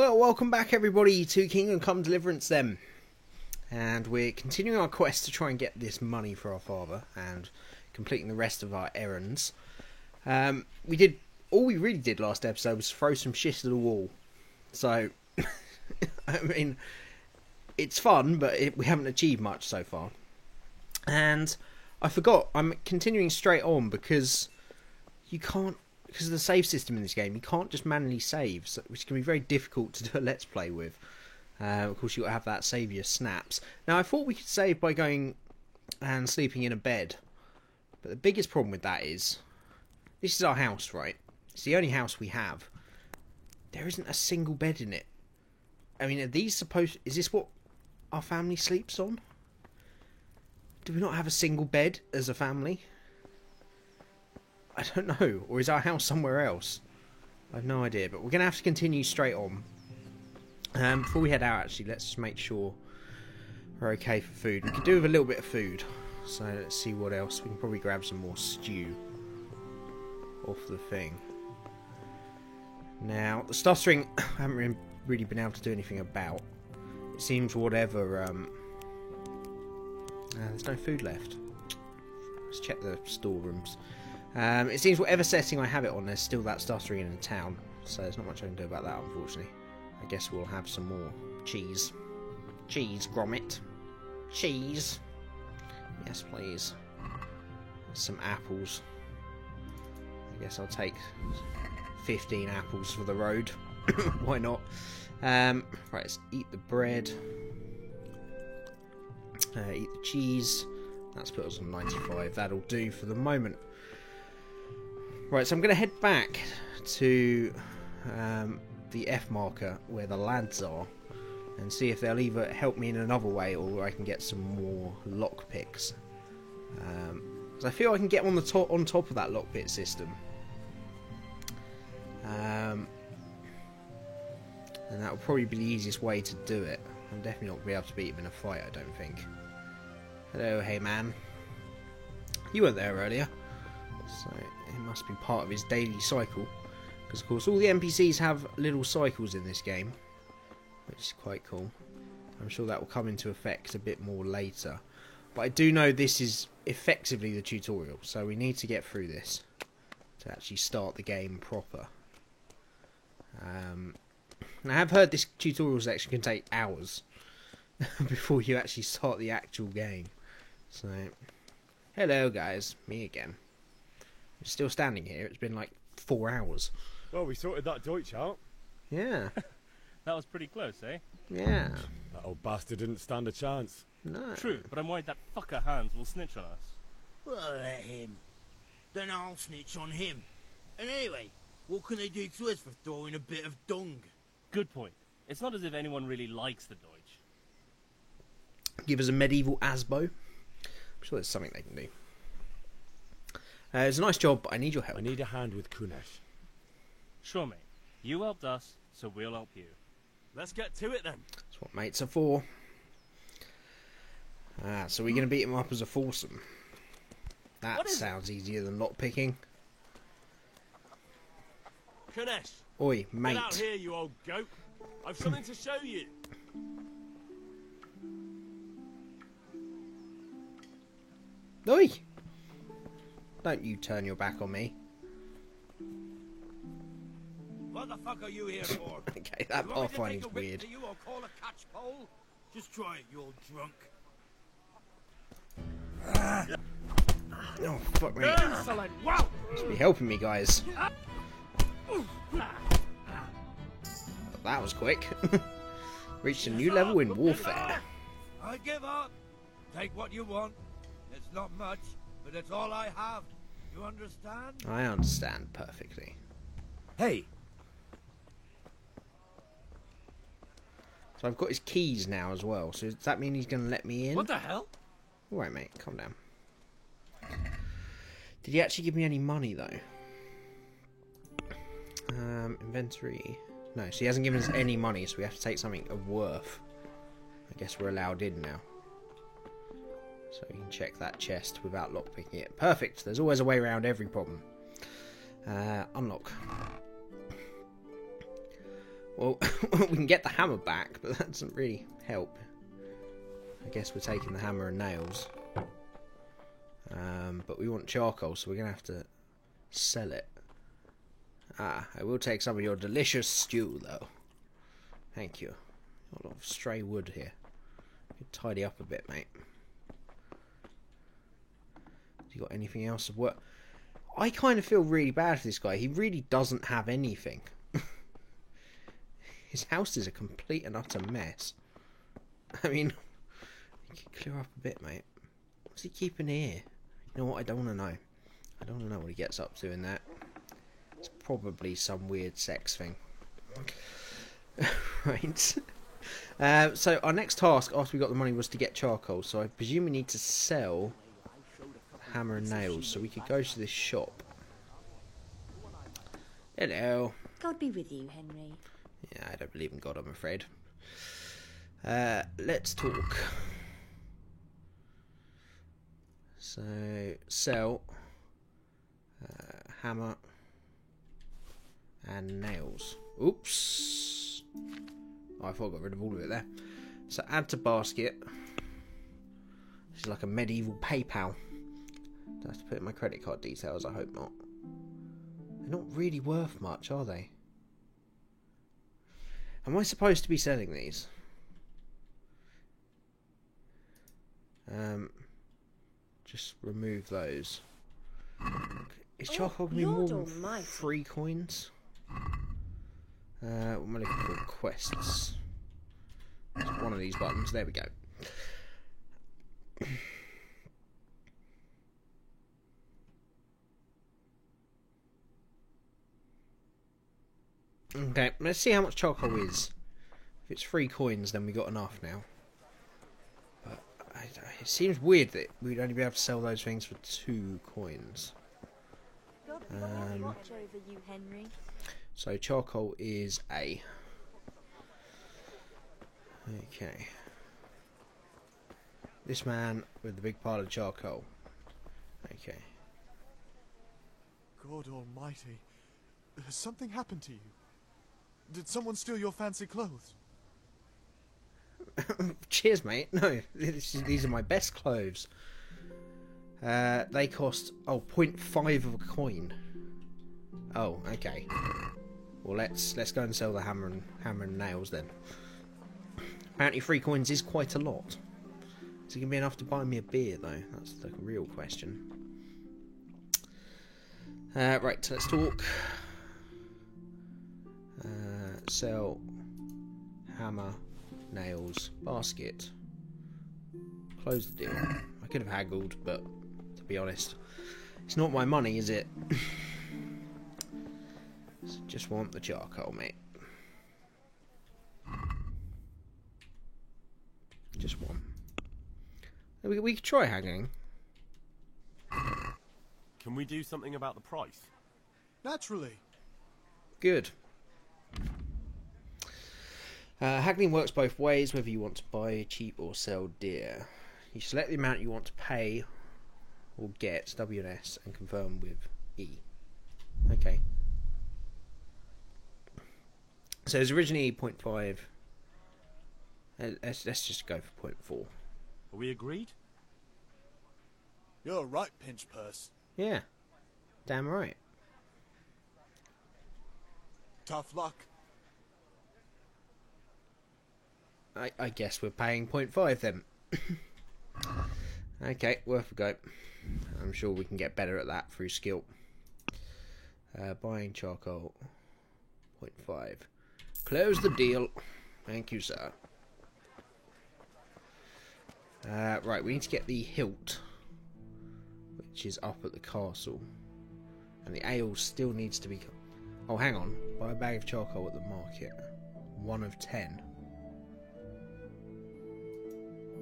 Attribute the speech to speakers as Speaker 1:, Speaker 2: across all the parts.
Speaker 1: Well, welcome back everybody to Kingdom Come Deliverance then. And we're continuing our quest to try and get this money for our father and completing the rest of our errands. All we really did last episode was throw some shit at the wall. So, I mean, it's fun, but we haven't achieved much so far. And I forgot, I'm continuing straight on because you can't, because of the save system in this game, you can't just manually save, which can be very difficult to do a let's play with. Of course, you've got to have that save your snaps. Now, I thought we could save by going and sleeping in a bed. But the biggest problem with that is, this is our house, right? It's the only house we have. There isn't a single bed in it. I mean, is this what our family sleeps on? Do we not have a single bed as a family? I don't know. Or is our house somewhere else? I have no idea. But we're going to have to continue straight on. Before we head out, actually, let's just make sure we're okay for food. We could do with a little bit of food. So let's see what else. We can probably grab some more stew off the thing. Now, the stuttering, I haven't really been able to do anything about. It seems whatever... there's no food left. Let's check the storerooms. It seems whatever setting I have it on, there's still that stuttering in the town. So there's not much I can do about that, unfortunately. I guess we'll have some more cheese. Cheese, Gromit. Cheese. Yes, please. Some apples. I guess I'll take 15 apples for the road. Why not? Right, let's eat the bread. Eat the cheese. That's put us on 95. That'll do for the moment. Right, so I'm going to head back to the F marker where the lads are and see if they'll either help me in another way or I can get some more lockpicks. Because I feel I can get on top of that lockpick system. And that will probably be the easiest way to do it. I'm definitely not going to be able to beat him in a fight, I don't think. Hello, hey man. You weren't there earlier. So it must be part of his daily cycle. Because of course all the NPCs have little cycles in this game. Which is quite cool. I'm sure that will come into effect a bit more later. But I do know this is effectively the tutorial. So we need to get through this. To actually start the game proper. I have heard this tutorial section can take hours. Before you actually start the actual game. So, hello guys, me again. I'm still standing here, it's been like 4 hours.
Speaker 2: Well, we sorted that Deutsch out.
Speaker 1: Yeah.
Speaker 3: That was pretty close, eh?
Speaker 1: Yeah.
Speaker 2: That old bastard didn't stand a chance.
Speaker 1: No.
Speaker 3: True, but I'm worried that fucker Hans will snitch on us.
Speaker 4: Well, let him. Then I'll snitch on him. And anyway, what can they do to us for throwing a bit of dung?
Speaker 3: Good point. It's not as if anyone really likes the Deutsch.
Speaker 1: Give us a medieval Asbo. I'm sure there's something they can do. It's a nice job, but I need your help.
Speaker 2: I need a hand with Kunesh.
Speaker 3: Sure, mate. You helped us, so we'll help you.
Speaker 4: Let's get to it then.
Speaker 1: That's what mates are for. So we're going to beat him up as a foursome. That sounds easier than lockpicking.
Speaker 4: Kunesh,
Speaker 1: Oi, mate.
Speaker 4: get out here, you old goat. I've something to show you.
Speaker 1: Oi! Don't you turn your back on me.
Speaker 4: What the fuck are you here for?
Speaker 1: Okay, that pathfinding's weird.
Speaker 4: You or call a catch pole? Just try it, you old drunk.
Speaker 1: Oh, fuck me.
Speaker 4: Excellent! Wow!
Speaker 1: Must be helping me, guys. That was quick. Reached a new level in warfare.
Speaker 4: I give up. Take what you want. It's not much, but it's all I have. You understand?
Speaker 1: I understand perfectly.
Speaker 2: Hey!
Speaker 1: So I've got his keys now as well. So does that mean he's going to let me in?
Speaker 4: What the hell?
Speaker 1: Alright, mate. Calm down. Did he actually give me any money, though? Inventory. No, so he hasn't given us any money, so we have to take something of worth. I guess we're allowed in now. So you can check that chest without lockpicking it. Perfect. There's always a way around every problem. Unlock. Well, we can get the hammer back, but that doesn't really help. I guess we're taking the hammer and nails. But we want charcoal, so we're going to have to sell it. Ah, I will take some of your delicious stew, though. Thank you. A lot of stray wood here. You tidy up a bit, mate. You got anything else of work? I kind of feel really bad for this guy. He really doesn't have anything. His house is a complete and utter mess. I mean, you can clear up a bit, mate. What's he keeping here? You know what? I don't want to know. I don't want to know what he gets up to in that. It's probably some weird sex thing. Right. So our next task after we got the money was to get charcoal. So I presume we need to sell hammer and nails. So we could go to this shop. Hello.
Speaker 5: God be with you, Henry.
Speaker 1: Yeah, I don't believe in God, I'm afraid. Let's talk. So, sell hammer and nails. Oops. Oh, I thought I got rid of all of it there. So, add to basket. This is like a medieval PayPal. Do I have to put in my credit card details? I hope not. They're not really worth much, are they? Am I supposed to be selling these? Just remove those. Is charcoal going to be more than 3 coins? What am I looking for? Quests. It's one of these buttons. There we go. Okay, let's see how much charcoal is. If it's 3 coins, then we got enough now. But it seems weird that we'd only be able to sell those things for 2 coins.
Speaker 5: Watch over you, Henry.
Speaker 1: So charcoal is A. Okay. This man with the big pile of charcoal. Okay.
Speaker 6: God almighty. Has something happened to you? Did someone steal your fancy clothes?
Speaker 1: Cheers, mate. No, these are my best clothes. They cost 0.5 of a coin. Oh, okay. Well, let's go and sell the hammer and nails then. Apparently, 3 coins is quite a lot. Is it gonna be enough to buy me a beer though? That's the real question. Right, let's talk. Sell hammer, nails, basket. Close the deal. I could have haggled, but to be honest, it's not my money, is it? Just want the charcoal, mate. Just one. We could try haggling.
Speaker 2: Can we do something about the price?
Speaker 6: Naturally.
Speaker 1: Good. Haggling works both ways, whether you want to buy cheap or sell dear. You select the amount you want to pay or get, W and S, and confirm with E. Okay. So it's originally 0.5. Let's just go for 0.4.
Speaker 2: Are we agreed?
Speaker 6: You're right, Pinch Purse.
Speaker 1: Yeah. Damn right.
Speaker 6: Tough luck.
Speaker 1: I guess we're paying 0.5 then. Okay, worth a go. I'm sure we can get better at that through skill. Buying charcoal. 0.5. Close the deal. Thank you, sir. Right, we need to get the hilt, which is up at the castle. And the ale still needs to be... Oh, hang on. Buy a bag of charcoal at the market. 1 of 10.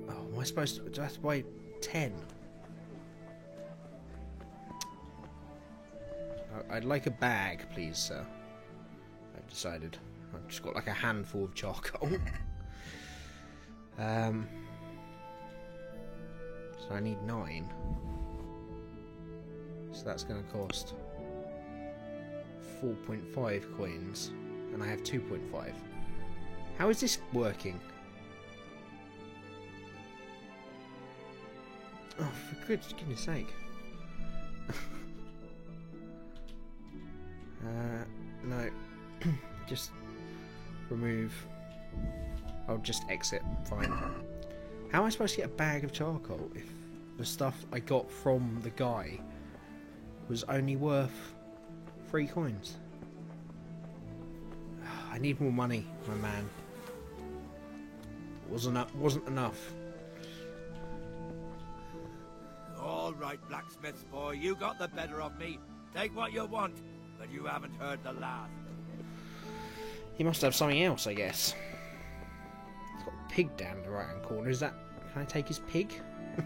Speaker 1: Oh, am I supposed to... Do I have to buy 10? I'd like a bag, please, sir. I've decided. I've just got like a handful of charcoal. So I need 9. So that's going to cost 4.5 coins. and I have 2.5. How is this working? Oh, for goodness sake. No. Just remove. I'll just exit. Fine. How am I supposed to get a bag of charcoal if the stuff I got from the guy was only worth 3 coins? I need more money, my man. Wasn't enough.
Speaker 7: All right, blacksmith's boy, you got the better of me. Take what you want, but you haven't heard the last.
Speaker 1: He must have something else, I guess. He's got a pig down in the right hand corner. Is that... Can I take his pig? I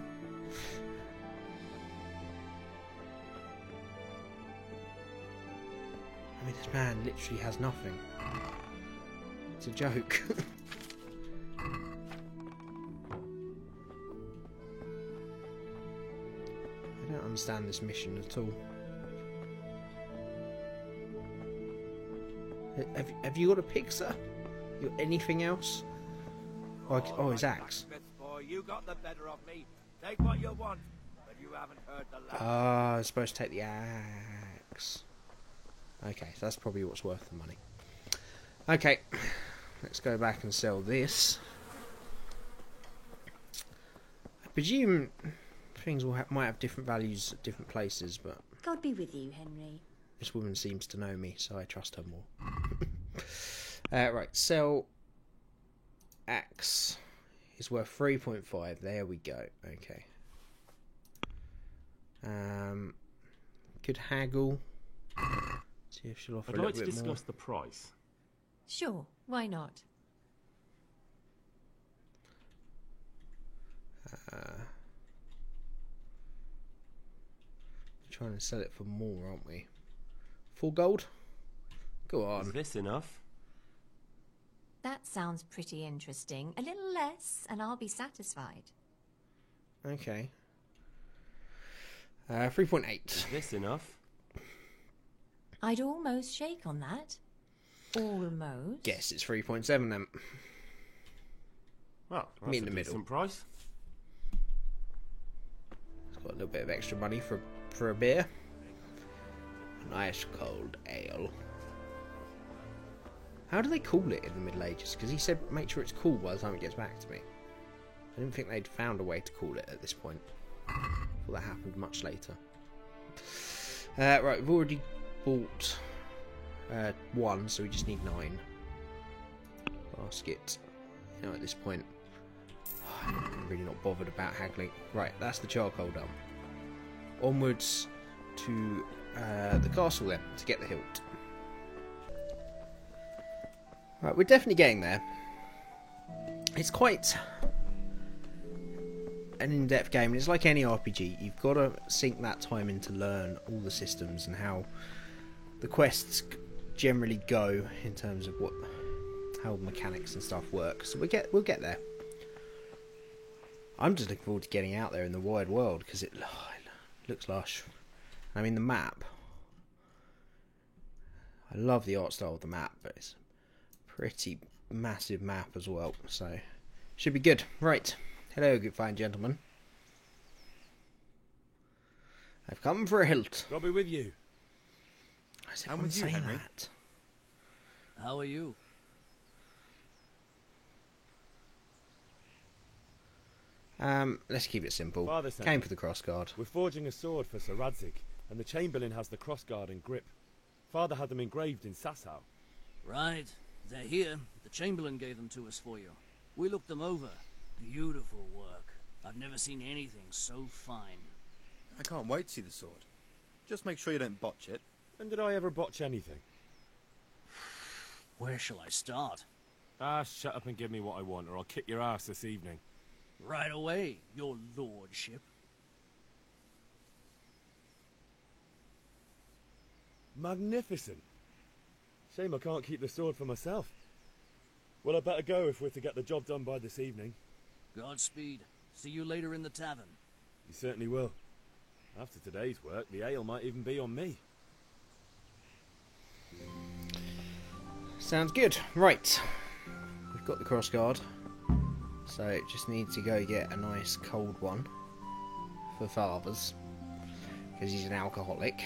Speaker 1: mean, this man literally has nothing. It's a joke. I don't understand this mission at all. Have you got a pig, sir? You got anything else? Oh, his axe.
Speaker 7: Boy, you got the better of me. Take what you want, but you haven't heard the last.
Speaker 1: Ah, I'm supposed to take the axe. Okay, so that's probably what's worth the money. Okay, let's go back and sell this. I presume things might have different values at different places, but
Speaker 5: God be with you, Henry.
Speaker 1: this woman seems to know me, so I trust her more. Right, sell axe is worth 3.5. There we go. Okay. Could haggle. See if she'll offer
Speaker 2: I'd
Speaker 1: a
Speaker 2: like
Speaker 1: little
Speaker 2: to
Speaker 1: bit more.
Speaker 2: discuss the price.
Speaker 5: Sure, why not?
Speaker 1: Trying to sell it for more, aren't we? 4 gold? Go
Speaker 2: Is
Speaker 1: on.
Speaker 2: this enough?
Speaker 5: That sounds pretty interesting. A little less, and I'll be satisfied.
Speaker 1: Okay. 3.8.
Speaker 2: Is this enough?
Speaker 5: I'd almost shake on that. Almost.
Speaker 1: Guess it's 3.7 then.
Speaker 2: Well, that's
Speaker 1: Me in
Speaker 2: a
Speaker 1: the middle.
Speaker 2: decent price.
Speaker 1: It's got a little bit of extra money for a beer. A nice cold ale. How do they call it in the Middle Ages? Because he said make sure it's cool by the time it gets back to me. I didn't think they'd found a way to call it at this point. Well, that happened much later. Right, we've already bought 1, so we just need 9. Basket. You know, at this point, I'm really not bothered about haggling. Right, that's the charcoal done. Onwards to the castle then, to get the hilt. Right, we're definitely getting there. It's quite an in-depth game, and it's like any RPG. You've got to sink that time in to learn all the systems and how the quests generally go in terms of how mechanics and stuff work. So we'll get there. I'm just looking forward to getting out there in the wide world because it looks lush. I mean, the map. I love the art style of the map, but it's a pretty massive map as well. So should be good. Right. Hello, good fine gentlemen. I've come for a hilt.
Speaker 2: I'll be with you.
Speaker 1: I'm
Speaker 7: with you, Henry.
Speaker 1: that.
Speaker 8: How are you?
Speaker 1: Let's keep it simple.
Speaker 2: Father sent
Speaker 1: Came
Speaker 2: me.
Speaker 1: for the crossguard.
Speaker 2: We're forging a sword for Sir Radzig, and the Chamberlain has the crossguard and grip. Father had them engraved in Sasau.
Speaker 8: Right. They're here. The Chamberlain gave them to us for you. We looked them over. Beautiful work. I've never seen anything so fine.
Speaker 9: I can't wait to see the sword. Just make sure you don't botch it.
Speaker 2: When did I ever botch anything?
Speaker 8: Where shall I start?
Speaker 2: Ah, shut up and give me what I want, or I'll kick your ass this evening.
Speaker 8: Right away, your lordship.
Speaker 2: Magnificent. Shame I can't keep the sword for myself. Well, I better go if we're to get the job done by this evening.
Speaker 8: Godspeed. See you later in the tavern.
Speaker 2: You certainly will. After today's work, the ale might even be on me.
Speaker 1: Sounds good. Right. We've got the crossguard. So it just needs to go get a nice cold one for Father's. Because he's an alcoholic.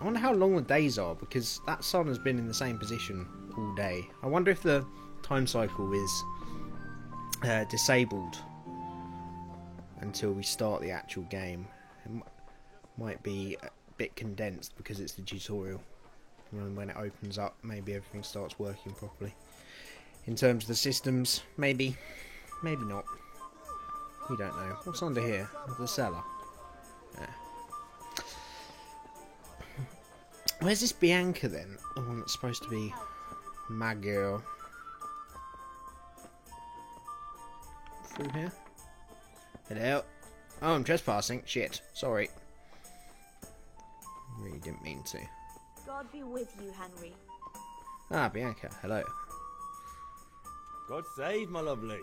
Speaker 1: I wonder how long the days are, because that sun has been in the same position all day. I wonder if the time cycle is disabled until we start the actual game. It might be a bit condensed because it's the tutorial. And when it opens up, maybe everything starts working properly. In terms of the systems, maybe not. We don't know. What's under here? The cellar. Yeah. Where's this Bianca then? The one that's supposed to be my girl. Through here? Hello? Oh, I'm trespassing. Shit. Sorry. Really didn't mean to.
Speaker 10: God be with you, Henry.
Speaker 1: Ah, Bianca. Hello.
Speaker 2: God save my lovely.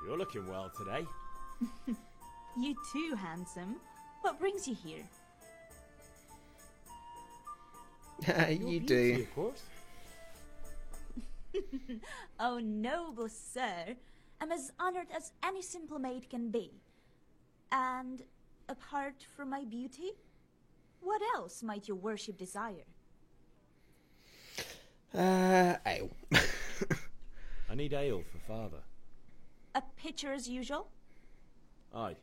Speaker 2: You're looking well today.
Speaker 10: You too, handsome. What brings you here?
Speaker 1: You do.
Speaker 2: Of course.
Speaker 10: Oh, noble sir. I'm as honored as any simple maid can be. And apart from my beauty, what else might your worship desire?
Speaker 1: Ale.
Speaker 2: I need ale for Father.
Speaker 10: A pitcher as usual?
Speaker 2: Aye.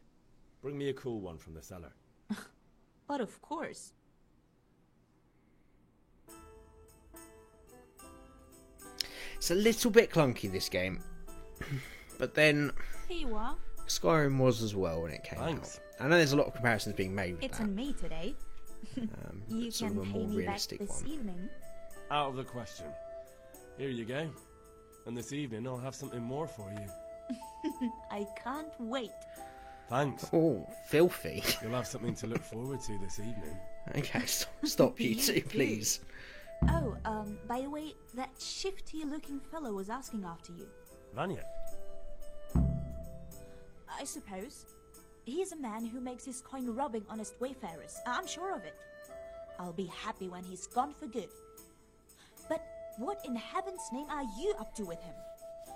Speaker 2: Bring me a cool one from the cellar.
Speaker 10: But of course.
Speaker 1: It's a little bit clunky, this game. But then
Speaker 10: Here you are.
Speaker 1: Skyrim was as well when it came
Speaker 2: Thanks.
Speaker 1: out. I know there's a lot of comparisons being made with
Speaker 10: It's
Speaker 1: that.
Speaker 10: on me today. You
Speaker 1: sort
Speaker 10: can
Speaker 1: of a
Speaker 10: pay
Speaker 1: more
Speaker 10: me back
Speaker 1: realistic
Speaker 10: this
Speaker 1: one.
Speaker 10: evening.
Speaker 3: Out of the question. Here you go. And this evening I'll have something more for you.
Speaker 10: I can't wait.
Speaker 3: Thanks.
Speaker 1: Oh, filthy.
Speaker 3: You'll have something to look forward to this evening.
Speaker 1: Okay, stop you two, please.
Speaker 10: Oh, by the way, that shifty-looking fellow was asking after you.
Speaker 3: Vanya.
Speaker 10: I suppose. He is a man who makes his coin robbing honest wayfarers. I'm sure of it. I'll be happy when he's gone for good. But what in heaven's name are you up to with him?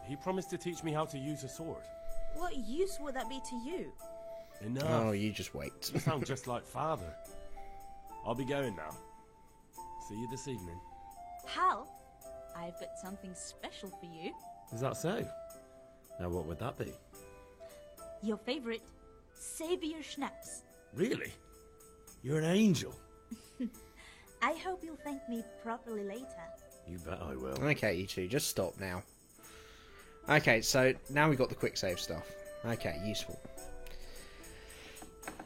Speaker 3: He promised to teach me how to use a sword.
Speaker 10: What use would that be to you?
Speaker 3: Enough.
Speaker 1: Oh, you just wait.
Speaker 3: You sound just like Father. I'll be going now. See you this evening.
Speaker 10: Hal, I've got something special for you.
Speaker 2: Is that so? Now what would that be?
Speaker 10: Your favorite, Savior Schnapps.
Speaker 2: Really? You're an angel.
Speaker 10: I hope you'll thank me properly later.
Speaker 2: You bet I will.
Speaker 1: Okay, you two, just stop now. Okay, so now we've got the quick save stuff. Okay, useful.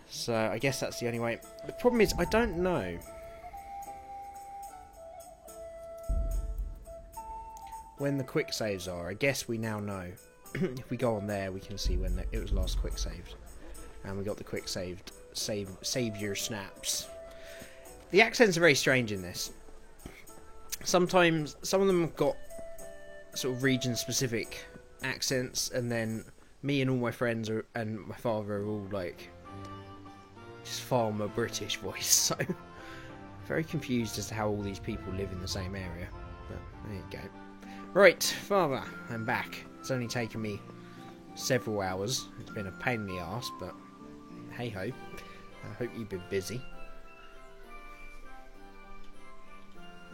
Speaker 1: So I guess that's the only way. The problem is, I don't know when the quick saves are. I guess we now know. If we go on there, we can see when it was last quick saved. And we got the quick save your snaps. The accents are very strange in this. Sometimes, some of them have got sort of region-specific accents, and then me and all my friends and my father are all like just farmer British voice. So very confused as to how all these people live in the same area. But there you go. Right, Father, I'm back. It's only taken me several hours. It's been a pain in the arse, but hey ho. I hope you've been busy.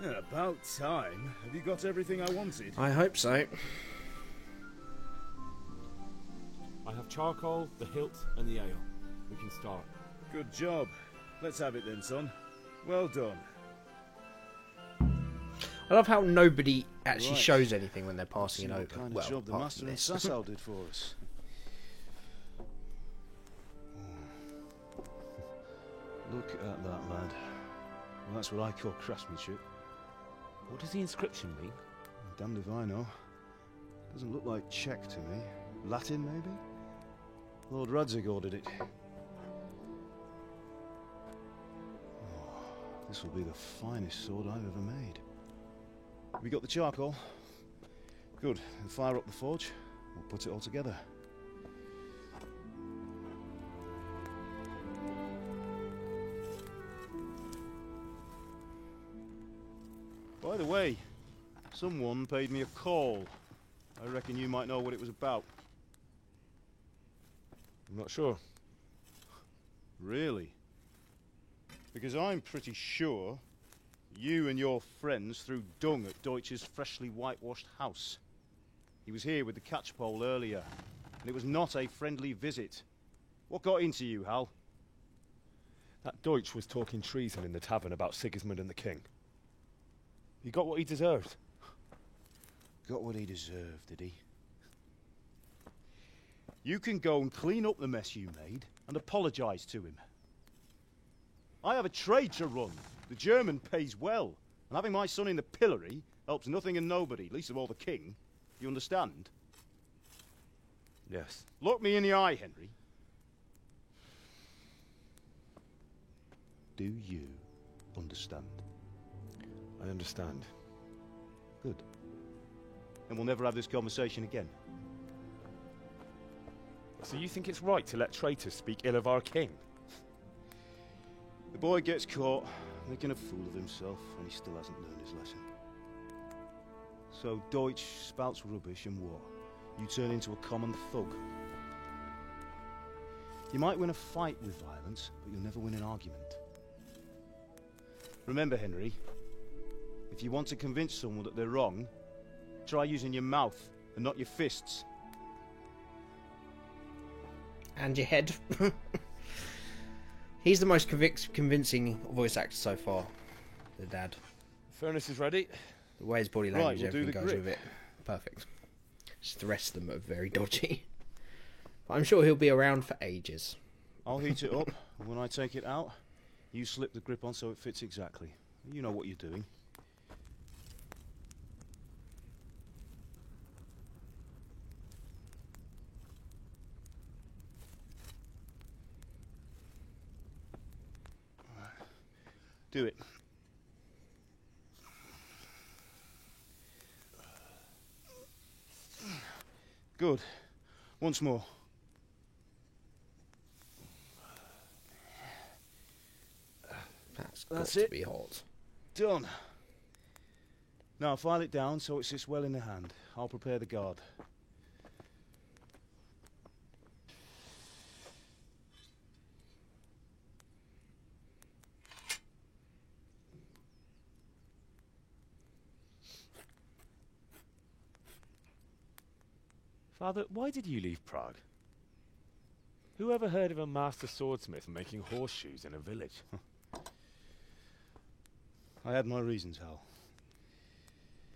Speaker 11: Yeah, about time. Have you got everything I wanted?
Speaker 1: I hope so.
Speaker 2: I have charcoal, the hilt, and the ale. We can start.
Speaker 11: Good job. Let's have it then, son. Well done.
Speaker 1: I love how nobody actually
Speaker 11: Right.
Speaker 1: shows anything when they're passing it
Speaker 11: See
Speaker 1: over.
Speaker 11: what kind
Speaker 1: Well,
Speaker 11: of job the
Speaker 1: apart
Speaker 11: master
Speaker 1: from
Speaker 11: and
Speaker 1: this.
Speaker 11: Sasau did for us. Look at that, lad. Well, that's what I call craftsmanship.
Speaker 2: What does the inscription mean?
Speaker 11: Damned if I know. Doesn't look like Czech to me. Latin, maybe? Lord Radzig ordered it. Oh, this will be the finest sword I've ever made. We got the charcoal? Good. Then fire up the forge. We'll put it all together. By the way, someone paid me a call. I reckon you might know what it was about.
Speaker 2: I'm not sure.
Speaker 11: Really? Because I'm pretty sure you and your friends threw dung at Deutsch's freshly whitewashed house. He was here with the catchpole earlier, and it was not a friendly visit. What got into you, Hal?
Speaker 2: That Deutsch was talking treason in the tavern about Sigismund and the king. He got what he deserved.
Speaker 11: Got what he deserved, did he? You can go and clean up the mess you made and apologise to him. I have a trade to run. The German pays well, and having my son in the pillory helps nothing and nobody, least of all the king. You understand?
Speaker 2: Yes.
Speaker 11: Look me in the eye, Henry. Do you understand?
Speaker 2: I understand.
Speaker 11: Good. And we'll never have this conversation again.
Speaker 2: So you think it's right to let traitors speak ill of our king?
Speaker 11: The boy gets caught, making a fool of himself, and he still hasn't learned his lesson. So Deutsch spouts rubbish, and what? You turn into a common thug. You might win a fight with violence, but you'll never win an argument. Remember, Henry, if you want to convince someone that they're wrong, try using your mouth and not your fists.
Speaker 1: And your head. He's the most convincing voice actor so far, the dad.
Speaker 2: Furnace is ready.
Speaker 1: The way his body language,
Speaker 11: Right, we'll
Speaker 1: everything
Speaker 11: do the
Speaker 1: goes
Speaker 11: grip.
Speaker 1: with it. Perfect. Just the rest of them are very dodgy. But I'm sure he'll be around for ages.
Speaker 11: I'll heat it up, and when I take it out, you slip the grip on so it fits exactly. You know what you're doing. Do it. Good. Once more.
Speaker 1: That's
Speaker 11: That's
Speaker 1: got
Speaker 11: it.
Speaker 1: to be hot.
Speaker 11: Done. Now file it down so it sits well in the hand. I'll prepare the guard.
Speaker 2: Father, why did you leave Prague? Who ever heard of a master swordsmith making horseshoes in a village?
Speaker 11: I had my reasons, Hal.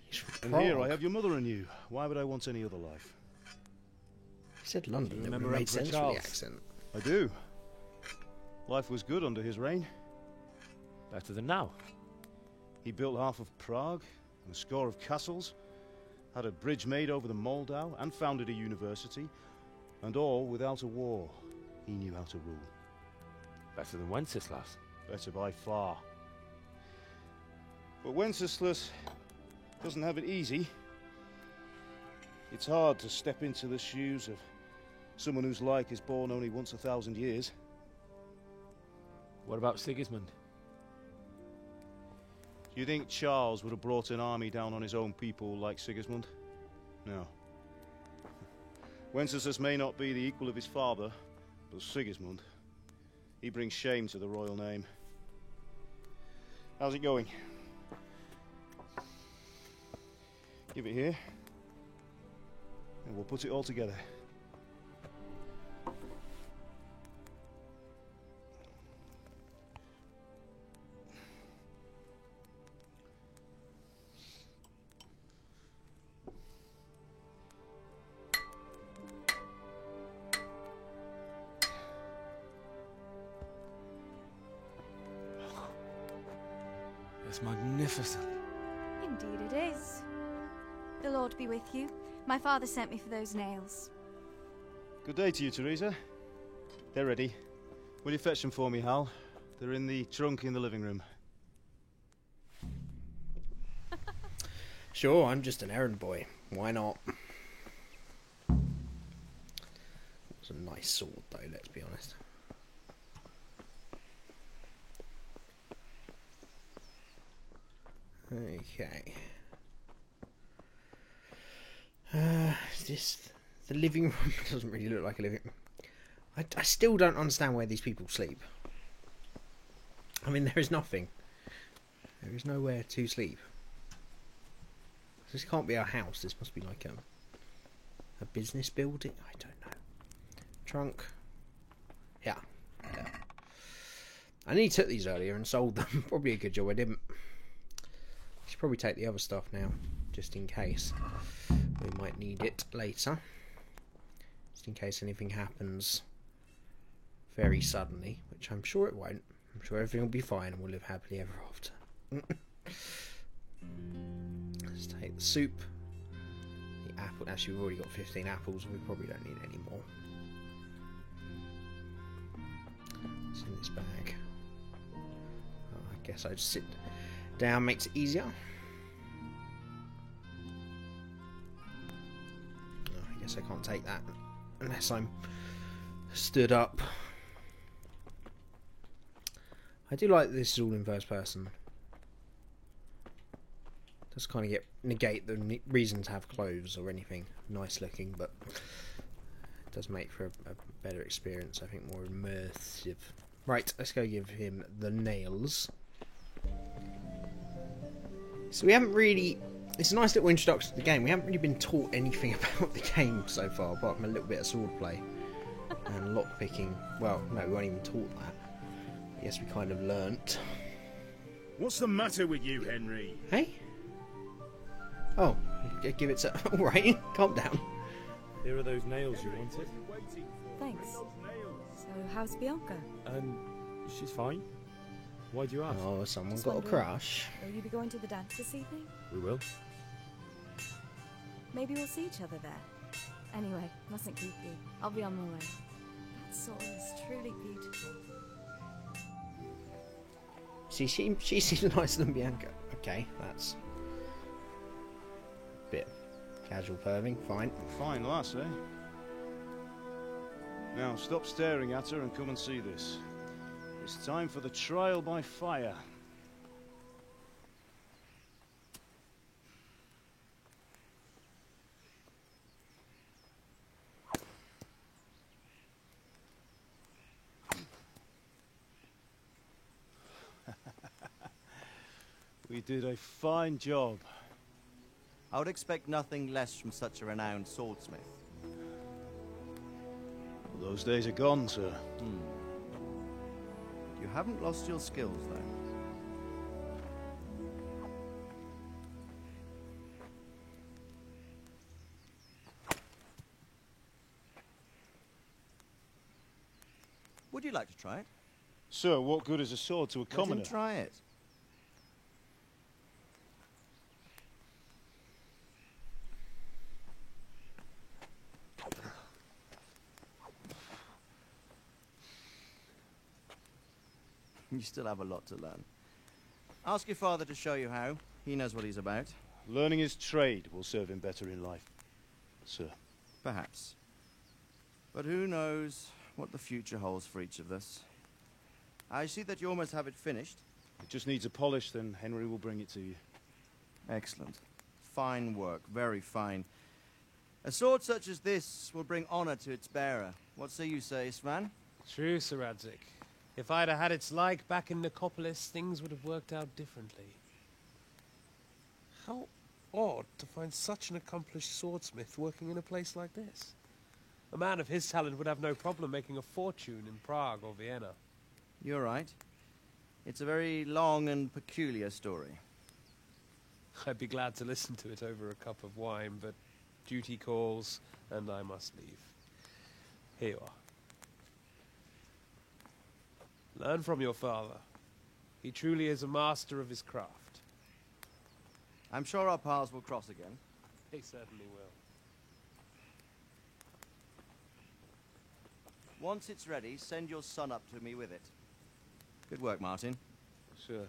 Speaker 1: He's from
Speaker 11: And here I
Speaker 1: Prague.
Speaker 11: have your mother and you. Why would I want any other life?
Speaker 1: He said London. It would have
Speaker 2: remember
Speaker 1: made
Speaker 2: Emperor
Speaker 1: sense for
Speaker 2: Charles?
Speaker 1: the accent.
Speaker 11: I do. Life was good under his reign.
Speaker 2: Better than now.
Speaker 11: He built half of Prague and a score of castles, had a bridge made over the Moldau, and founded a university, and all without a war. He knew how to rule.
Speaker 2: Better than Wenceslas.
Speaker 11: Better by far. But Wenceslas doesn't have it easy. It's hard to step into the shoes of someone whose like is born only once 1,000 years.
Speaker 2: What about Sigismund?
Speaker 11: Do you think Charles would have brought an army down on his own people like Sigismund? No. Wenceslas may not be the equal of his father, but Sigismund, he brings shame to the royal name. How's it going? Give it here, and we'll put it all together.
Speaker 2: It's magnificent.
Speaker 12: Indeed it is. The Lord be with you. My father sent me for those nails.
Speaker 11: Good day to you, Teresa. They're ready. Will you fetch them for me, Hal? They're in the trunk in the living room.
Speaker 1: Sure, I'm just an errand boy. Why not? It's a nice sword, though, let's be honest. Okay. The living room doesn't really look like a living room. I still don't understand where these people sleep. I mean, there is nothing. There is nowhere to sleep. This can't be our house. This must be like a business building. I don't know. Trunk. Yeah. I nearly took these earlier and sold them. Probably a good job I didn't. I should probably take the other stuff now, just in case. We might need it later. Just in case anything happens very suddenly, which I'm sure it won't. I'm sure everything will be fine and we'll live happily ever after. Let's take the soup. The apple. Actually, we've already got 15 apples. We probably don't need any more. What's in this bag? Oh, I guess I just sit down, makes it easier. Oh, I guess I can't take that unless I'm stood up. I do like that this is all in first person. Just kind of negate the reason to have clothes or anything nice looking, but it does make for a better experience. I think more immersive. Right, let's go give him the nails. So we haven't really... It's a nice little introduction to the game. We haven't really been taught anything about the game so far, apart from a little bit of swordplay and lockpicking. Well, no, we weren't even taught that. I guess we kind of learnt.
Speaker 13: What's the matter with you, Henry?
Speaker 1: Hey? Oh, give it to... Alright, calm down.
Speaker 2: Here are those nails you wanted.
Speaker 14: Thanks. So, how's Bianca?
Speaker 2: She's fine. Why do you ask?
Speaker 1: Oh, someone's got a crush.
Speaker 14: Will you be going to the dance this evening?
Speaker 2: We will.
Speaker 14: Maybe we'll see each other there. Anyway, mustn't keep you. I'll be on my way. That sword is truly beautiful.
Speaker 1: See, she seems nicer than Bianca. Okay, that's a bit casual perving. Fine.
Speaker 11: Fine lass, eh? Now stop staring at her and come and see this. It's time for the trial by fire. We did a fine job.
Speaker 15: I would expect nothing less from such a renowned swordsmith.
Speaker 11: Well, those days are gone, sir.
Speaker 15: You haven't lost your skills, though. Would you like to try it?
Speaker 11: Sir, what good is a sword to a commoner?
Speaker 15: Let him try it. You still have a lot to learn. Ask your father to show you how. He knows what he's about.
Speaker 11: Learning his trade will serve him better in life, sir.
Speaker 15: Perhaps. But who knows what the future holds for each of us. I see that you almost have it finished.
Speaker 11: It just needs a polish, then Henry will bring it to you.
Speaker 15: Excellent. Fine work, very fine. A sword such as this will bring honor to its bearer. What say you, Svan?
Speaker 3: True, Sir Radzig. If I'd have had its like back in Nicopolis, things would have worked out differently. How odd to find such an accomplished swordsmith working in a place like this. A man of his talent would have no problem making a fortune in Prague or Vienna.
Speaker 15: You're right. It's a very long and peculiar story.
Speaker 3: I'd be glad to listen to it over a cup of wine, but duty calls, and I must leave. Here you are. Learn from your father. He truly is a master of his craft.
Speaker 15: I'm sure our paths will cross again.
Speaker 3: They certainly will.
Speaker 15: Once it's ready, send your son up to me with it. Good work, Martin.
Speaker 11: Sure.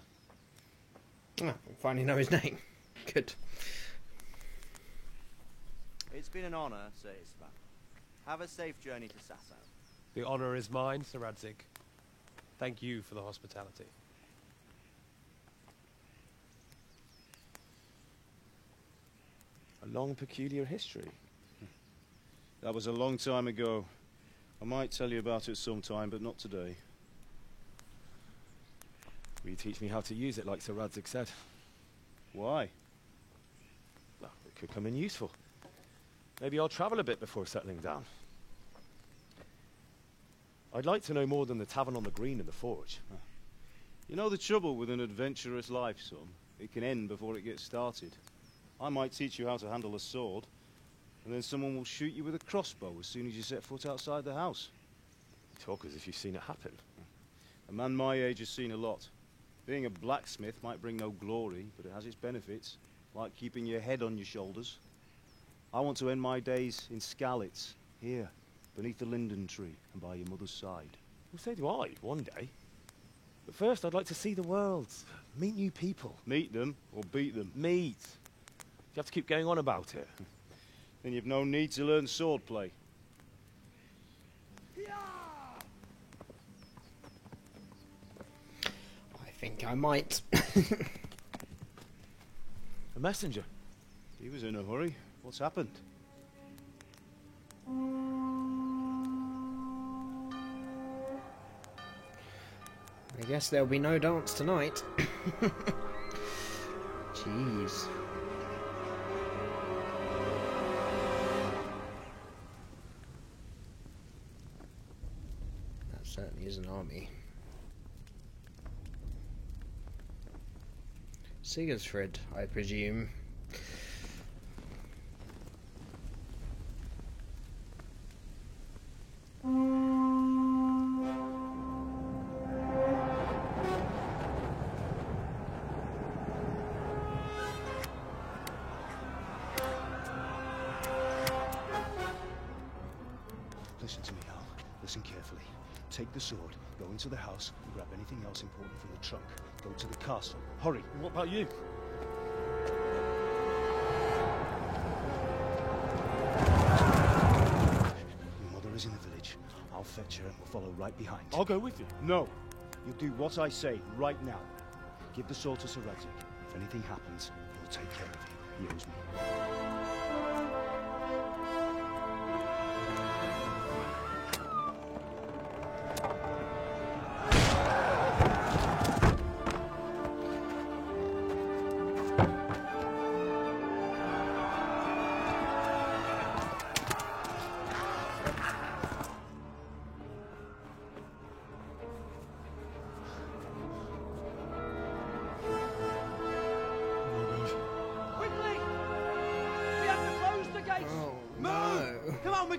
Speaker 1: Oh, we finally know his name. Good.
Speaker 15: It's been an honor, Sir Isma. Have a safe journey to Sasau.
Speaker 3: The honor is mine, Sir Radzig. Thank you for the hospitality.
Speaker 2: long, peculiar history.
Speaker 11: That was a long time ago. I might tell you about it sometime, but not today.
Speaker 2: Will you teach me how to use it like Sir Radzig said?
Speaker 11: Why?
Speaker 2: Well, it could come in useful. Maybe I'll travel a bit before settling down. I'd like to know more than the tavern on the green and the forge.
Speaker 11: You know the trouble with an adventurous life, son? It can end before it gets started. I might teach you how to handle a sword, and then someone will shoot you with a crossbow as soon as you set foot outside the house.
Speaker 2: You talk as if you've seen it happen.
Speaker 11: A man my age has seen a lot. Being a blacksmith might bring no glory, but it has its benefits, like keeping your head on your shoulders. I want to end my days in Skalitz, here, beneath the linden tree and by your mother's side.
Speaker 2: Well, so do I, one day. But first, I'd like to see the world, meet new people.
Speaker 11: Meet them, or beat them?
Speaker 2: Meet. You have to keep going on about it.
Speaker 11: Then you've no need to learn swordplay.
Speaker 1: I think I might.
Speaker 2: A messenger?
Speaker 11: He was in a hurry. What's happened?
Speaker 1: I guess there'll be no dance tonight. Jeez. That certainly is an army. Sigisfried, I presume.
Speaker 11: Listen to me, Hal. Listen carefully. Take the sword, go into the house, and grab anything else important from the trunk. Go to the castle. Hurry!
Speaker 2: And what about you?
Speaker 11: Your mother is in the village. I'll fetch her and we'll follow right behind.
Speaker 2: I'll go with you.
Speaker 11: No! You'll do what I say right now. Give the sword to Sir Radzig. If anything happens, he'll take care of you. He owes me.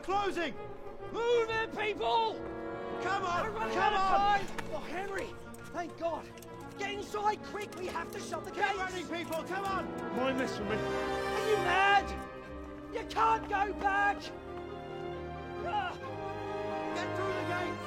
Speaker 7: Closing! Move it, people! Come on! Come on!
Speaker 16: Oh, Henry! Thank God! Get inside, quick! We have to shut the gates!
Speaker 7: Get running, people! Come on!
Speaker 2: Mind this for me.
Speaker 16: Are you mad? You can't go back!
Speaker 7: Get through the gates!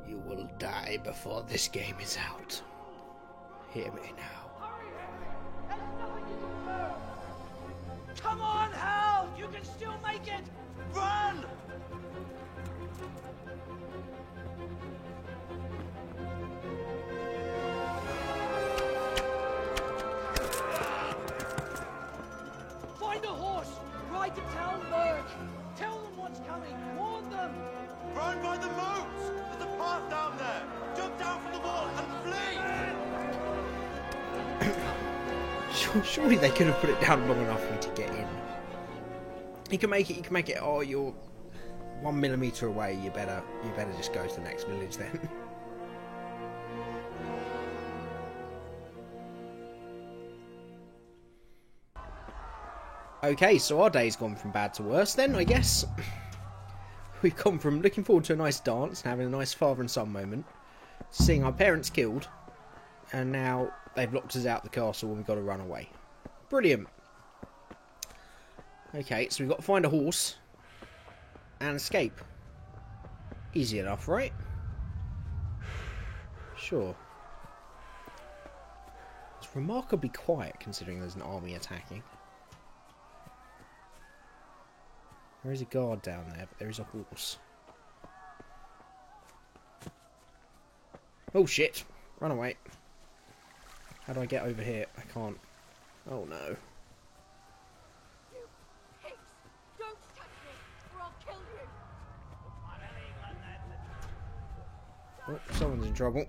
Speaker 1: You will die before this game is out. Hear me now.
Speaker 16: Come on, Hal! You can still make it! Run!
Speaker 1: Surely they could have put it down long enough for me to get in. You can make it. Oh, you're 1 millimeter away. You better just go to the next village then. Okay, so our day's gone from bad to worse then, I guess. We've gone from looking forward to a nice dance, having a nice father and son moment, to seeing our parents killed, and now they've locked us out the castle and we've got to run away. Brilliant. Okay, so we've got to find a horse and escape. Easy enough, right? Sure. It's remarkably quiet considering there's an army attacking. There is a guard down there, but there is a horse. Oh shit! Run away. How do I get over here? I can't. Oh no.
Speaker 16: You pigs! Don't touch me, or I'll kill you!
Speaker 1: Oh, someone's in trouble.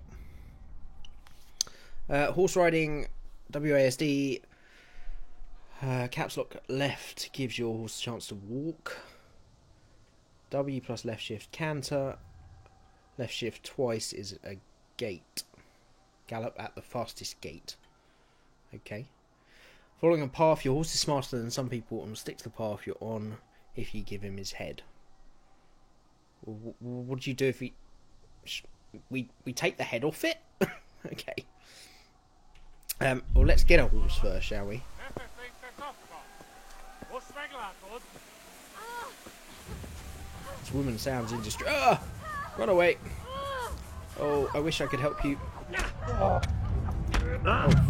Speaker 1: Horse riding, WASD. Caps lock left gives your horse a chance to walk. W plus left shift canter. Left shift twice is a gait. Gallop at the fastest gait. Okay. Following a path, your horse is smarter than some people and will stick to the path you're on if you give him his head. What do you do if we take the head off it? Okay. Well, let's get a horse first, shall we? This woman sounds in distress. Ah! Run away! Oh, I wish I could help you. Oh,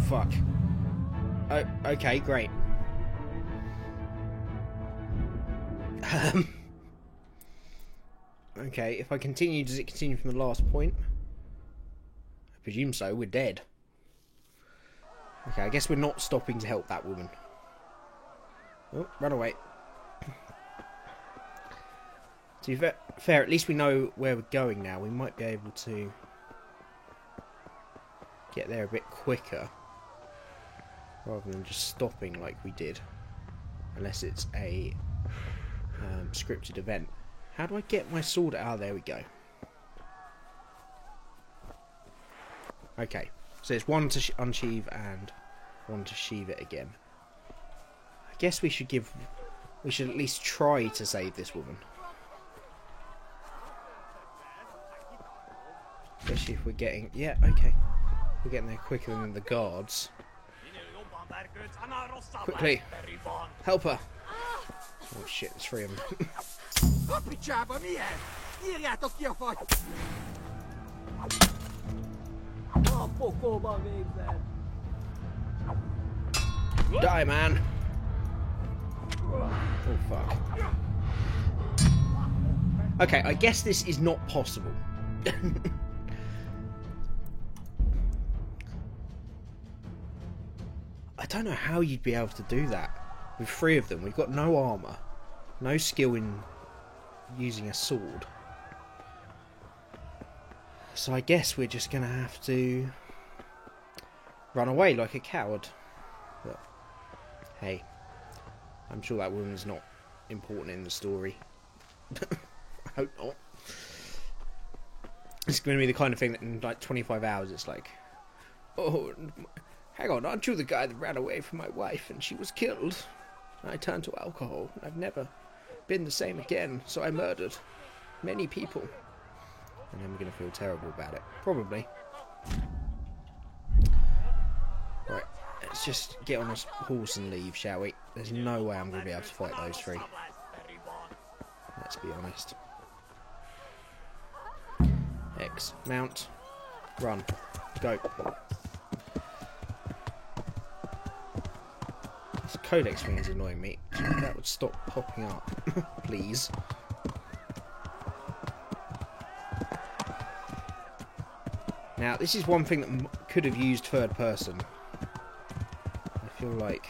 Speaker 1: fuck. Oh, okay, great. Okay, if I continue, does it continue from the last point? I presume so, we're dead. Okay, I guess we're not stopping to help that woman. Oh, run away. To be fair, at least we know where we're going now. We might be able to get there a bit quicker rather than just stopping like we did. Unless it's a scripted event. How do I get my sword out? Oh, there we go. Okay, so it's one to unsheathe and one to sheathe it again. I guess we should at least try to save this woman. Especially if we're getting... Yeah, okay. We're getting there quicker than the guards. Quickly! Help her! Oh shit, there's 3 of them. Die, man! Oh fuck. Okay, I guess this is not possible. I don't know how you'd be able to do that with 3 of them. We've got no armour, no skill in using a sword. So I guess we're just going to have to run away like a coward. But hey, I'm sure that woman's not important in the story. I hope not. It's going to be the kind of thing that in like 25 hours it's like, oh, hang on, aren't you the guy that ran away from my wife and she was killed? I turned to alcohol. I've never been the same again, so I murdered many people. And I'm going to feel terrible about it. Probably. Right, let's just get on a horse and leave, shall we? There's no way I'm going to be able to fight those 3. Let's be honest. X, mount, run, go. This codex thing is annoying me. That would stop popping up, please. Now, this is one thing that could have used third person. I feel like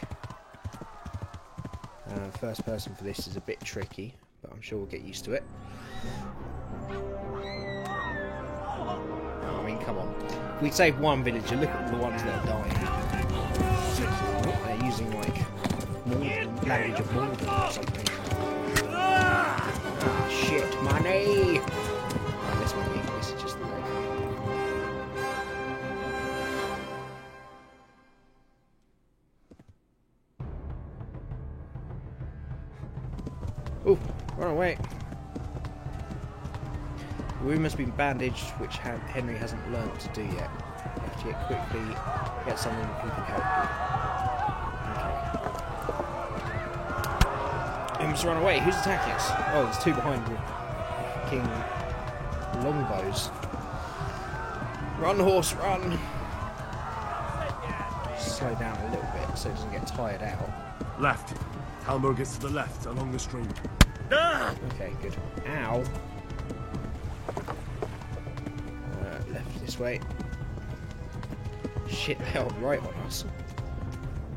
Speaker 1: first person for this is a bit tricky, but I'm sure we'll get used to it. I mean, come on. If we save one villager, look at the ones that are dying. Oh, there using like language of Mordor or something. Ah, shit, money! Oh, this money. This is just the leg. Oh, run away. The wound must be bandaged, which Henry hasn't learnt to do yet. You have to get someone who can help you. Okay. We must run away. Who's attacking us? Oh, there's two behind with King Longbows. Run, horse, run! Slow down a little bit so it doesn't get tired out.
Speaker 2: Left. Talmor gets to the left, along the stream.
Speaker 1: Okay, good. Ow. Left this way. Shit, they are right on us.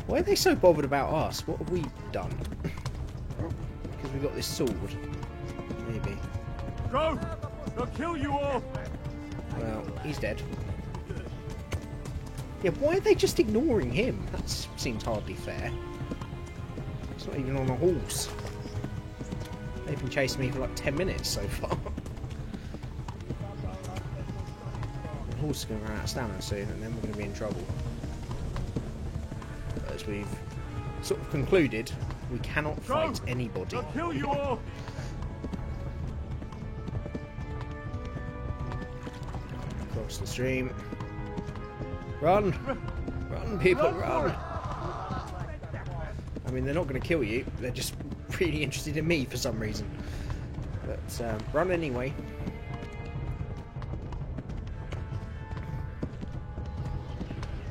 Speaker 1: Why are they so bothered about us? What have we done? Because we got this sword. Maybe.
Speaker 2: Go! They'll kill you all!
Speaker 1: Well, he's dead. Yeah, why are they just ignoring him? That seems hardly fair. He's not even on a horse. They've been chasing me for like 10 minutes so far. The horse is going to run out of stamina soon, and then we're going to be in trouble. But as we've sort of concluded, we cannot fight anybody.
Speaker 2: They'll kill you all!
Speaker 1: Across the stream. Run! Run, people, run! I mean, they're not going to kill you. They're just really interested in me for some reason. But run anyway.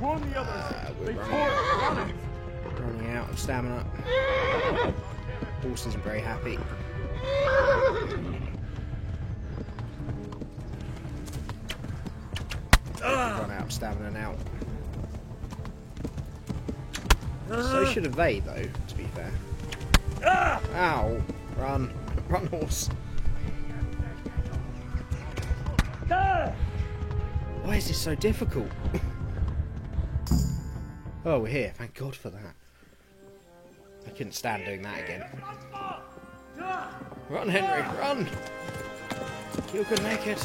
Speaker 2: Warn the others!
Speaker 1: We're running out of stamina. Horse isn't very happy. Run out of stamina now. So should have they, though, to be fair. Ow! Run. Run, horse. Why is this so difficult? Oh, we're here. Thank God for that. I couldn't stand doing that again. Run, Henry, run! You can make it.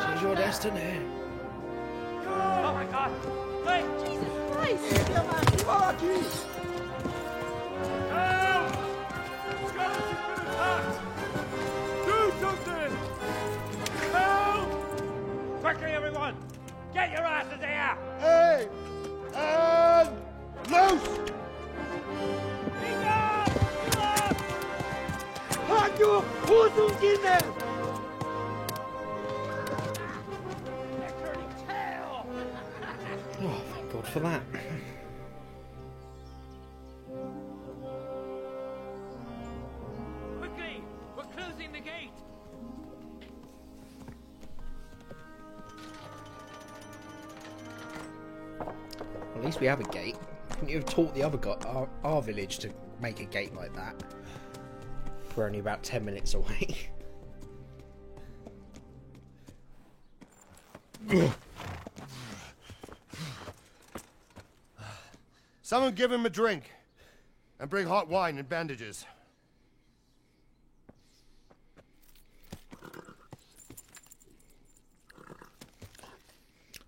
Speaker 1: Choose your destiny.
Speaker 16: Oh my God! Wait! Jesus Christ!
Speaker 2: Help! Skeleton's been attacked! Do something! Help!
Speaker 16: Quickly, everyone! Get your asses here!
Speaker 2: Hey! And loose!
Speaker 16: Hanju! Huzungine!
Speaker 1: Oh, thank God for that.
Speaker 16: Quickly! We're closing the gate!
Speaker 1: At least we have a gate. Couldn't you have taught the other guy, our village, to make a gate like that? We're only about 10 minutes away.
Speaker 17: Someone give him a drink. And bring hot wine and bandages.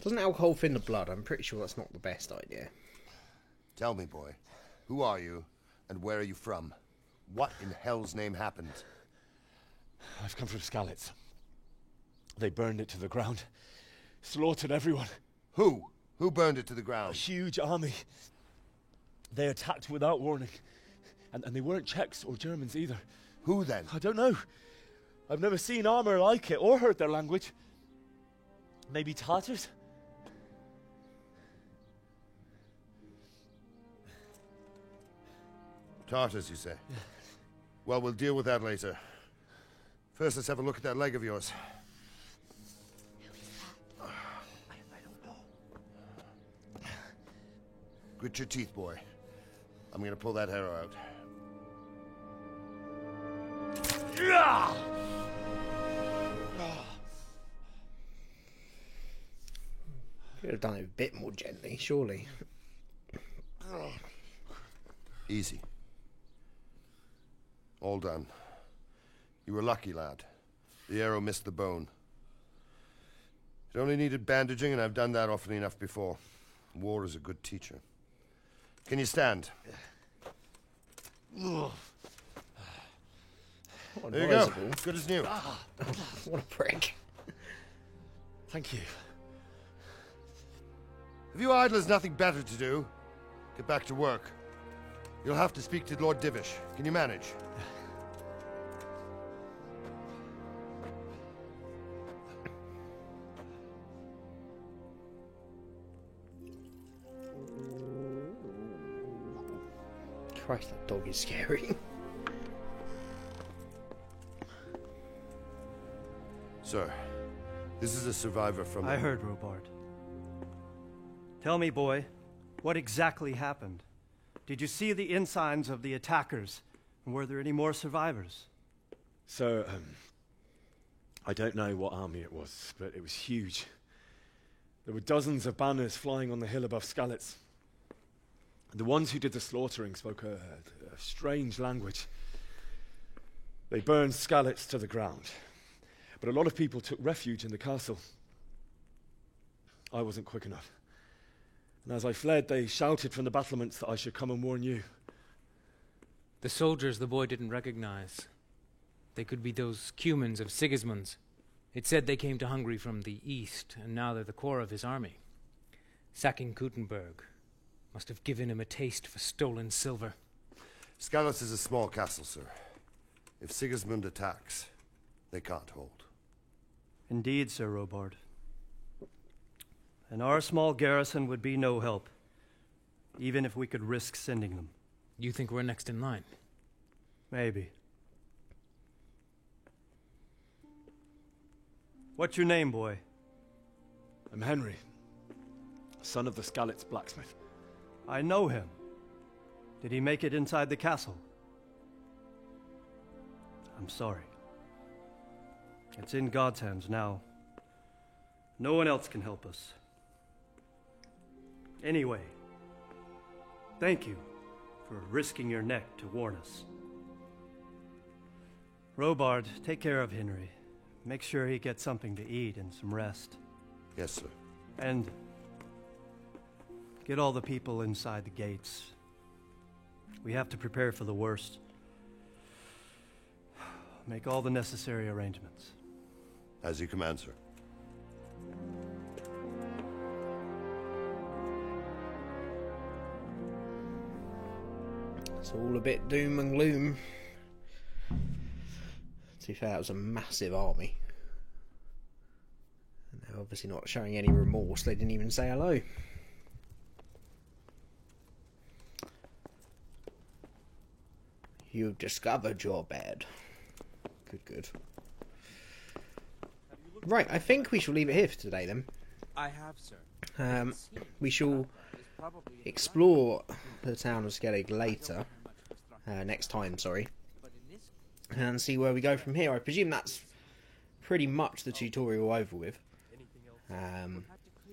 Speaker 1: Doesn't alcohol thin the blood? I'm pretty sure that's not the best idea.
Speaker 17: Tell me, boy. Who are you? And where are you from? What in hell's name happened?
Speaker 2: I've come from Skalitz. They burned it to the ground. Slaughtered everyone.
Speaker 17: Who? Who burned it to the ground?
Speaker 2: A huge army. They attacked without warning. And they weren't Czechs or Germans either.
Speaker 17: Who then?
Speaker 2: I don't know. I've never seen armor like it or heard their language. Maybe Tatars?
Speaker 17: Tartars, you say? Yeah. Well, we'll deal with that later. First, let's have a look at that leg of yours.
Speaker 16: I don't know.
Speaker 17: Grit your teeth, boy. I'm gonna pull that arrow out.
Speaker 1: Could have done it a bit more gently, surely.
Speaker 17: Easy. All done. You were lucky, lad. The arrow missed the bone. It only needed bandaging, and I've done that often enough before. War is a good teacher. Can you stand? There you go. Good as new.
Speaker 1: What a prick.
Speaker 2: Thank you.
Speaker 17: If you idlers nothing better to do, get back to work. You'll have to speak to Lord Divish. Can you manage?
Speaker 1: Christ, that dog is scary.
Speaker 17: Sir, this is a survivor from...
Speaker 18: I heard, Robard. Tell me, boy, what exactly happened? Did you see the ensigns of the attackers? And were there any more survivors?
Speaker 2: So, I don't know what army it was, but it was huge. There were dozens of banners flying on the hill above Skalitz. The ones who did the slaughtering spoke a strange language. They burned Skalitz to the ground, but a lot of people took refuge in the castle. I wasn't quick enough. And as I fled, they shouted from the battlements that I should come and warn you.
Speaker 19: The soldiers the boy didn't recognize. They could be those Cumans of Sigismund's. It said they came to Hungary from the east, and now they're the core of his army. Sacking Gutenberg must have given him a taste for stolen silver.
Speaker 17: Skalitz is a small castle, sir. If Sigismund attacks, they can't hold.
Speaker 18: Indeed, Sir Robard. And our small garrison would be no help, even if we could risk sending them.
Speaker 19: You think we're next in line?
Speaker 18: Maybe. What's your name, boy?
Speaker 2: I'm Henry, son of the Skalitz blacksmith.
Speaker 18: I know him. Did he make it inside the castle? I'm sorry. It's in God's hands now. No one else can help us. Anyway, thank you for risking your neck to warn us. Robard, take care of Henry. Make sure he gets something to eat and some rest.
Speaker 17: Yes, sir.
Speaker 18: And get all the people inside the gates. We have to prepare for the worst. Make all the necessary arrangements.
Speaker 17: As you command, sir.
Speaker 1: It's all a bit doom and gloom. To be fair, it was a massive army. And they're obviously not showing any remorse. They didn't even say hello. You've discovered your bed. Good. Right, I think we shall leave it here for today then.
Speaker 3: I have, sir.
Speaker 1: We shall explore the town of Skellig later. Next time, sorry. And see where we go from here. I presume that's pretty much the tutorial over with.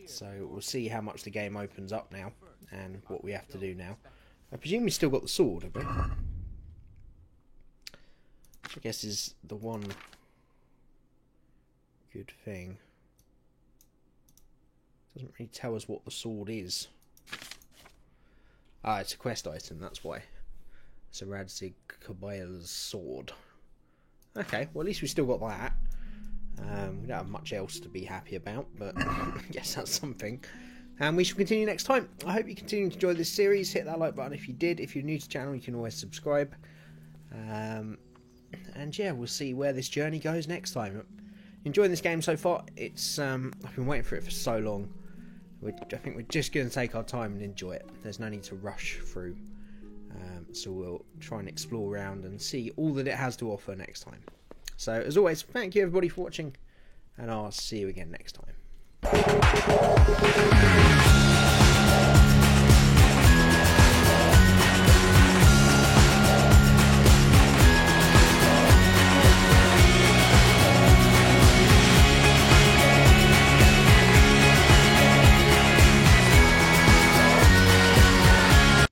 Speaker 1: So we'll see how much the game opens up now and what we have to do now. I presume we still got the sword, have we? Which I guess is the one good thing. Doesn't really tell us what the sword is. Ah, it's a quest item, that's why. It's a Radzig Kobyla's sword. Okay, well at least we still got that. We don't have much else to be happy about, but I guess that's something. And we shall continue next time. I hope you continue to enjoy this series. Hit that like button if you did. If you're new to the channel, you can always subscribe. And yeah, we'll see where this journey goes next time. Enjoying this game so far. It's I've been waiting for it for so long. I think we're just going to take our time and enjoy it. There's no need to rush through. So we'll try and explore around and see all that it has to offer next time. So as always, thank you everybody for watching, and I'll see you again next time.